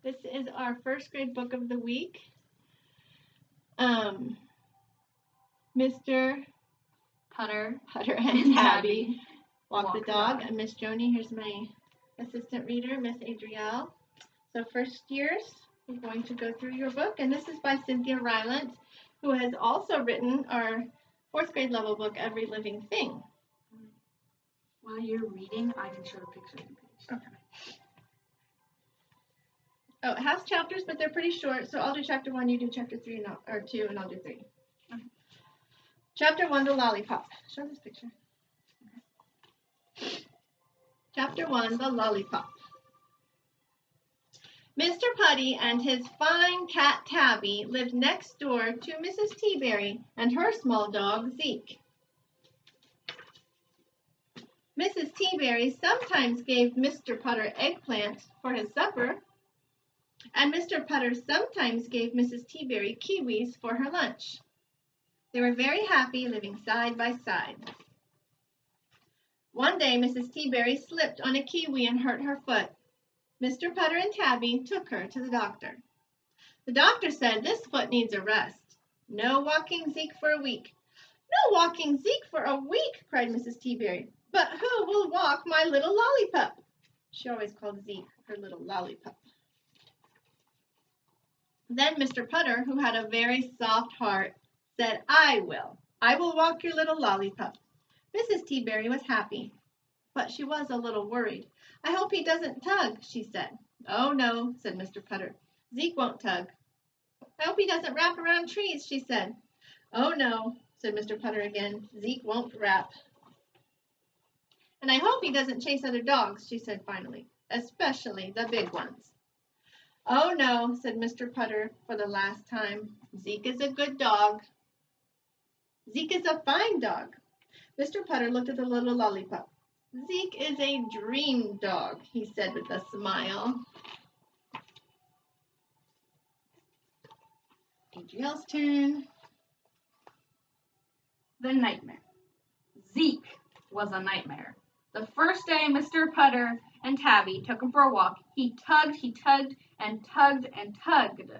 This is our first grade book of the week. Mr. Putter and Tabby walk the dog. And Miss Joni, here's my assistant reader, Miss Adrielle. So first years, we're going to go through your book, and this is by Cynthia Rylant, who has also written our fourth grade level book, Every Living Thing. While you're reading, I can show a picture of the page. Okay. Oh, it has chapters, but they're pretty short. So I'll do chapter 1, you do chapter 3, or 2, and I'll do 3. Okay. Chapter 1, the lollipop. Show this picture. Okay. Chapter 1, the lollipop. Mr. Putty and his fine cat Tabby lived next door to Mrs. Teaberry and her small dog Zeke. Mrs. Teaberry sometimes gave Mr. Putter eggplant for his supper, and Mr. Putter sometimes gave Mrs. Teaberry kiwis for her lunch. They were very happy living side by side. One day Mrs. Teaberry slipped on a kiwi and hurt her foot. Mr. Putter and Tabby took her to the doctor. The doctor said this foot needs a rest. No walking Zeke for a week. No walking Zeke for a week, cried Mrs. Teaberry. But who will walk my little lollipop? She always called Zeke her little lollipop. Then Mr. Putter, who had a very soft heart, said, I will. I will walk your little lollipop. Mrs. Teaberry was happy, but she was a little worried. I hope he doesn't tug, she said. Oh, no, said Mr. Putter. Zeke won't tug. I hope he doesn't wrap around trees, she said. Oh, no, said Mr. Putter again. Zeke won't wrap. And I hope he doesn't chase other dogs, she said finally, especially the big ones. Oh, no, said Mr. Putter for the last time. Zeke is a good dog. Zeke is a fine dog. Mr. Putter looked at the little lollipop. Zeke is a dream dog, he said with a smile. Adrielle's turn. The nightmare. Zeke was a nightmare. The first day Mr. Putter and Tabby took him for a walk, he tugged, and tugged and tugged.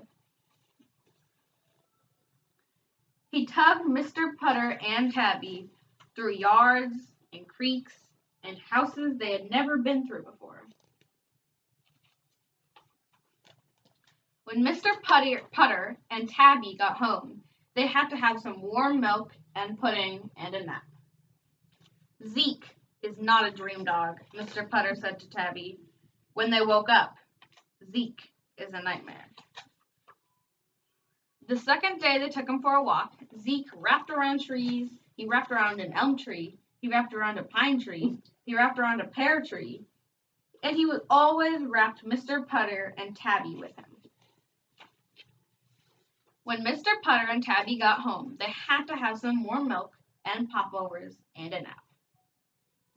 He tugged Mr. Putter and Tabby through yards and creeks and houses they had never been through before. When Mr. Putter and Tabby got home, they had to have some warm milk and pudding and a nap. Zeke is not a dream dog, Mr. Putter said to Tabby. When they woke up, Zeke is a nightmare. The second day they took him for a walk, Zeke wrapped around trees. He wrapped around an elm tree. He wrapped around a pine tree. He wrapped around a pear tree. And he was always wrapped Mr. Putter and Tabby with him. When Mr. Putter and Tabby got home, they had to have some warm milk and popovers and a nap.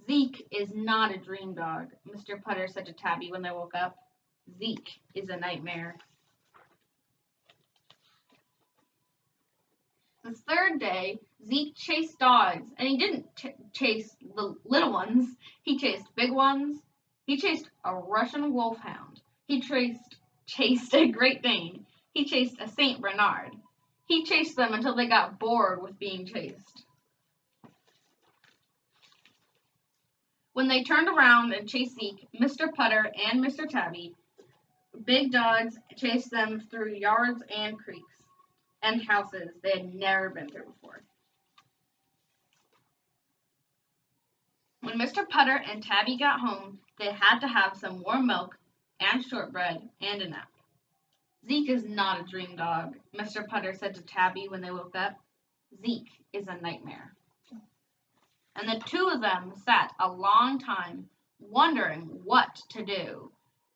Zeke is not a dream dog, Mr. Putter said to Tabby when they woke up. Zeke is a nightmare. The third day, Zeke chased dogs, and he didn't chase the little ones. He chased big ones. He chased a Russian wolfhound. He chased a Great Dane. He chased a Saint Bernard. He chased them until they got bored with being chased. When they turned around and chased Zeke, Mr. Putter and Mr. Tabby, big dogs, chased them through yards and creeks and houses they had never been through before. When Mr. Putter and Tabby got home, they had to have some warm milk and shortbread and a nap. Zeke is not a dream dog, Mr. Putter said to Tabby when they woke up. Zeke is a nightmare. And the two of them sat a long time, wondering what to do.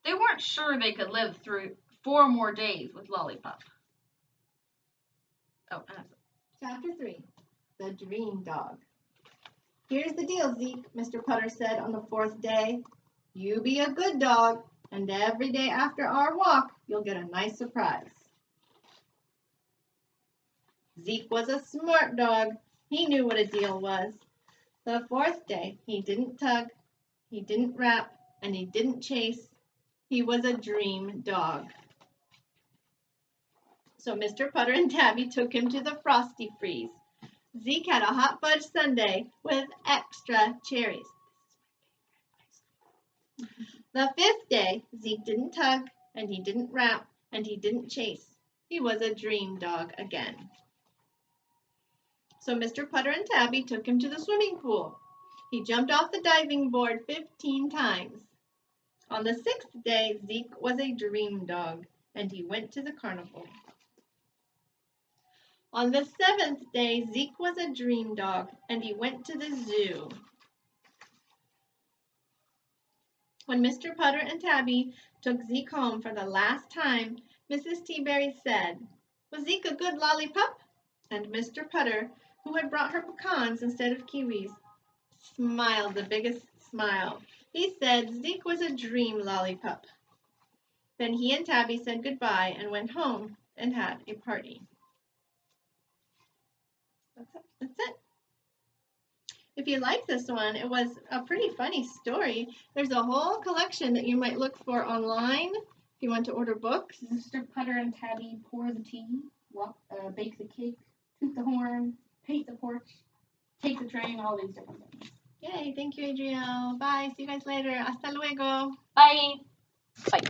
They weren't sure they could live through 4 more days with Lollipop. Oh, and that's it. Chapter 3, the dream dog. Here's the deal, Zeke, Mr. Putter said on the 4th day. You be a good dog, and every day after our walk, you'll get a nice surprise. Zeke was a smart dog. He knew what a deal was. The 4th day, he didn't tug, he didn't rap, and he didn't chase, He was a dream dog. So Mr. Putter and Tabby took him to the Frosty Freeze. Zeke had a hot fudge sundae with extra cherries. The 5th day, Zeke didn't tug, and he didn't rap, and he didn't chase. He was a dream dog again. So Mr. Putter and Tabby took him to the swimming pool. He jumped off the diving board 15 times. On the 6th day, Zeke was a dream dog, and he went to the carnival. On the 7th day, Zeke was a dream dog, and he went to the zoo. When Mr. Putter and Tabby took Zeke home for the last time, Mrs. T-Berry said, "Was Zeke a good lollypup?" And Mr. Putter, who had brought her pecans instead of kiwis, smiled the biggest smile. He said Zeke was a dream lollipop. Then he and Tabby said goodbye and went home and had a party. That's it. If you like this one, it was a pretty funny story. There's a whole collection that you might look for online if you want to order books. Mr. Putter and Tabby pour the tea, bake the cake, toot the horn, paint the porch, take the train, all these different things. Yay, thank you, Adriel. Bye, see you guys later. Hasta luego. Bye. Bye.